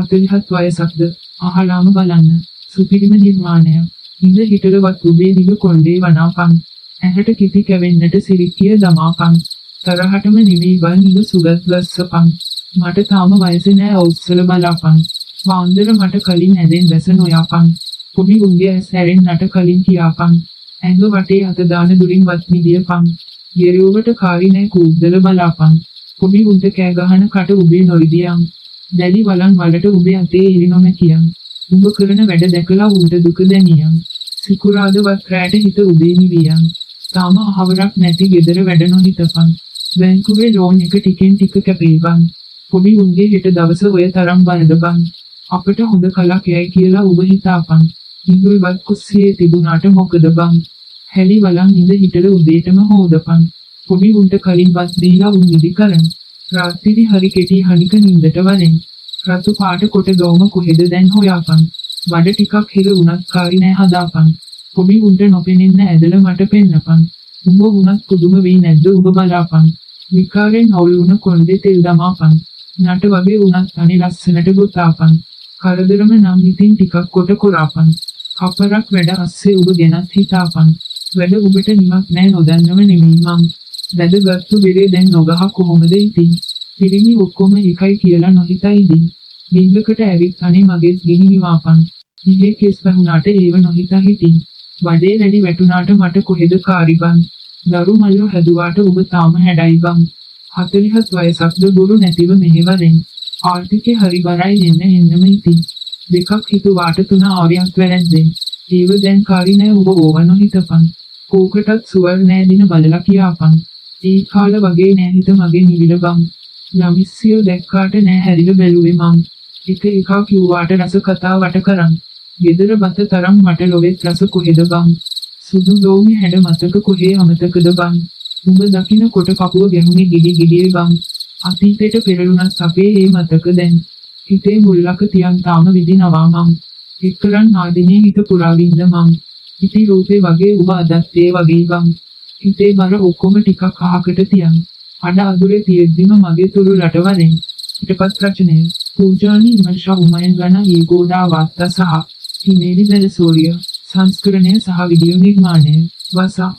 40 වයසක්ද අහලාම බලන්න. සුපිරිම නිර්මාණය. ඉඳ හිටලවත් උබේ දිග කොණ්ඩේ වනාපන්. ඇහැට කිති කැවෙන්නට සිරික්කිය දමාපන්. තරහටම නෙවෙයි බන් ඉඳ සුගත් ගස්සපන්. මට තාම වයස නෑ ඔස්සල බලාපන්. වාන්දර මට කලින් ඇදෙන් දැස නොයාපන්. පොඩි උන්ගේ ඇස් හැරෙන්නට කලින් කියාපන්. ඇඟ වටේ අත දාන දුරින් වත් මිදියපන්. ගෙරෙව්වට කාරි නෑ කූද්දල බලාපන්. පොඩි උන්ට කෑ ගහන කට උබේ නොරිදියන්. දැලි වලන් වලට උබේ අතේ ඉරි නොමැකියන්. උඹ කරන වැඩ දැකලා උන්ට දුක දැනියන්. සිකුරාදවත් රැට හිත උබේ නිවියන්. තාම අහවරක් නැති ගෙදර වැඩ නොහිතපන්. බැංකුවේ ලෝන් එක ටිකෙන් ටික කැපේවන්. පොඩි උන්ගේ හෙට දවස ඔය තරම් බලදබන්. අපට හොඳ කලක් යයි කියලා උඹ හිතාපන්. ඉංගුල්වත් කුස්සියේ තිබුණාට මොකද බං? හැලි වලන් ඉඳ හිටල උදේටම හොදපන්. පොඩි උන්ට කලින් බස් දීලා උන් නිදි කරන්. රාත්‍රී හරි කෙටි හනික නින්දට වලෙන්. රතු පාට කොට ගොම කොහෙද දැන් හොයාපන්. වඩ ටිකක් හිර උනත් කාරි නෑ හදාපන්. පොඩි උන්ට නොපෙනෙන්න ඇදල මට පෙන්නපන්. උඹ උනත් පුදුම වෙයි නැද්ද උඹ බලාපන්. විකාරෙන් හවුල් උන කොණ්ඩේ තෙල් දමාපන්. නට වගේ උනත් අනේ ලස්සනට ගොතාපන්. කරදරම නම් ඉතින් ටිකක් කොට කොරාපන්. කපරක් වැඩ අස්සේ උඹ ගැනත් හිතාපන්. වැඩ උඹට නිමක් නෑ නොදන්නව නෙමෙයි මං. වැදගත්තු බෙරේ දැන් නොගහ කොහොමද ඉතින්? පිරිමි ඔක්කොම එකයි කියලා නොහිතයිදී. බින්දකට ඇවිත් අනේ මගෙත් ගිනි නිවාපන්. ඉහේ කෙස් වහුණාට ඒව නොහිතා හිටින්. වඩේ වැඩි වැටුණාට මට කොහෙද කාරිබන්. දරු මල්ලෝ හැදුවාට ඔබ තාම හැඩයි බං. 40 වයසක්ද බොරු නැතිව මෙහෙවරෙන්. ආර්ථිකේ හරි බරයි එන්නම ඉතින්. දෙකක් හිතුවාට 3 ආරියක් වැරද්දෙන්. ඒව දැන් කාරි නෑ ඔබ ඕව නොහිතපන්. කෝකටත් සුවර් නෑ දින බලලා කියාපන්. ඒ කාල වගේ නෑ හිත මගේ නිවිල බං. ළමිස්සියෝ දැක්කාට නෑ හැරිල බැලුවේ මං. එක එකක් කිව්වාට රස කතා වට කරන්. ගෙදර බත තරම් මට ලොවෙත් රස කොහෙද බං. සුදු ගෝමි හැඩ මතක කොහේ අමතකද බං. උඹ දකින්න කොට කපුව ගැහුනේ ගිඩි ගිඩියේ බං. අතීතයට පෙරළුණත් අපේ ඒ මතක දැන්. හිතේ මුල්ලක තියන් තාම විදිනවා මං. එක්කරන් ආදිනේ හිත පුරාවින්ද මං. ඉති රූපේ වගේ උඹ අදත් ඒ වගේ බං. හිතේ බර ඔක්කොම ටිකක් අහකට තියන්. අඩ අඳුරේ තියෙද්දිම මගේ තුරු රටවරෙන්. පිටපත් රචනය පූජානි මර්ෂා උමයන් ගණ ඒගෝඩා වාර්තා සහ හිමේලි බැලසෝරිය සංස්කරණය සහ විඩියෝ නිර්මාණය වසා